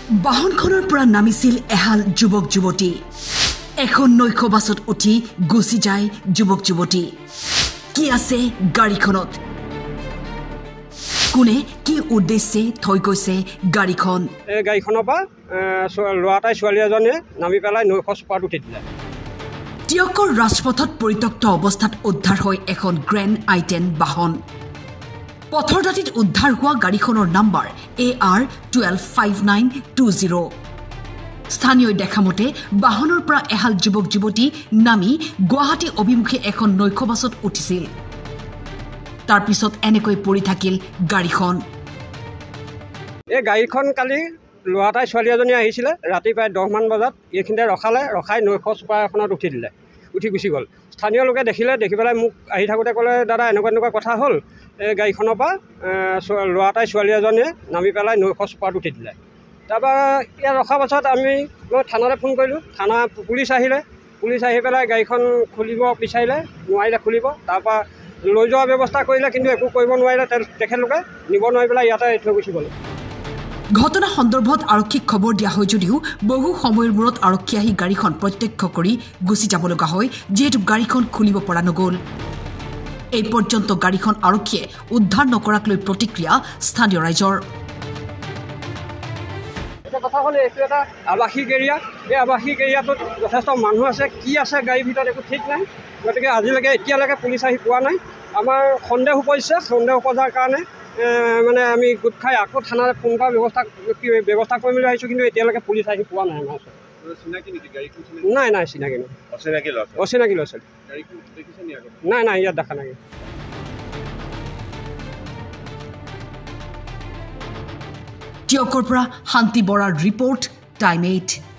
বাহনখনৰ পৰা নামিছিল এহাল যুৱক যুৱতী এখন নৈশ বাছত উঠি গুচি যায় যুৱক যুৱতী কি আছে গাড়ীখনত কোনে কি উদ্দেশ্যে থৈ গৈছে গাড়ীখন এই গাড়ীখনৰ পৰা লৰাটাই ছোৱালী এজনে নামি পেলাই নৈশ স্পাত উঠি দিলে টিয়কৰ ৰাজপথত পৰিত্যক্ত অৱস্থাত উদ্ধাৰ হৈ এখন গ্ৰেণ্ড আই10 বাহন পথৰ দাঁতিত উদ্ধাৰ হোৱা গাড়ীখনৰ নম্বৰ AR125920 স্থানীয় দেখামতে বাহনৰ পৰা এহাল যুৱক যুৱতী নামি গুৱাহাটী অভিমুখে এখন নৈশ বাছত উঠিছিল তাৰ পিছত এনেকৈ পৰি থাকিল গাড়ীখন এই গাড়ীখন কালি লৰাটাই ছোৱালী এজনী আহিছিলে ৰাতি প্ৰায় 10 মান বজাত এইখিনিতে ৰখাই নৈশ স্পা এখনত উঠি দিলে উঠি গুচি গ'ল স্থানীয় লোকে দেখিলে দেখি পেলাই মোক আহি থাকোঁতে ক'লে দাদা এনেকুৱা কথা হ'ল এই গাড়ীখনৰ পৰা লৰাটাই ছোৱালী এজনীয়ে নামি পেলাই নৈশ স্পাত উঠি দিলে তাৰপৰা ইয়াত ৰখাৰ পাছত মই থানালৈ ফোন কৰিলোঁ থানা পুলিচ আহি পেলাই গাড়ীখন খুলিব বিচাৰিলে নোৱাৰিলে খুলিব তাৰপৰা লৈ যোৱাৰ ব্যৱস্থা কৰিলে কিন্তু একো কৰিব নোৱাৰিলে তেখেতলোকে নিব নোৱাৰি পেলাই ইয়াতে থৈ গুচি গ'ল ঘটনা সন্দৰ্ভত আৰক্ষীক খবৰ দিয়া হয় যদিও বহু সময়ৰ মূৰত আৰক্ষী আহি গাড়ীখন প্ৰত্যক্ষ কৰি গুচি যাব লগা হয় যিহেতু গাড়ীখন খুলিব পৰা নগ'ল এই পৰ্যন্ত গাড়ীখন আৰক্ষীয়ে উদ্ধাৰ নকৰাক লৈ প্ৰতিক্ৰিয়া স্থানীয় ৰাইজৰ কথা হ'ল এইটো এটা আৱাসিক এৰিয়া এই আৱাসিক এৰিয়াটোত যথেষ্ট মানুহ আছে কি আছে গাড়ীৰ ভিতৰত একো ঠিক নাই গতিকে এতিয়ালৈকে পুলিচ আহি পোৱা নাই আমাৰ সন্দেহ উপজাৰ কাৰণে মানে আমি গোট খাই আকৌ থানালৈ ফোন কৰাৰ ব্যৱস্থা কৰিম বুলি ভাবিছোঁ কিন্তু এতিয়ালৈকে পুলিচ আহি পোৱা নাই আমাৰ নাই চিনাকি নহয় অচিনাকি ল'ৰা ছোৱালী নাই ইয়াত দেখা নাই টিয়কৰ পৰা শান্তি বৰাৰ ৰিপৰ্ট টাইম 8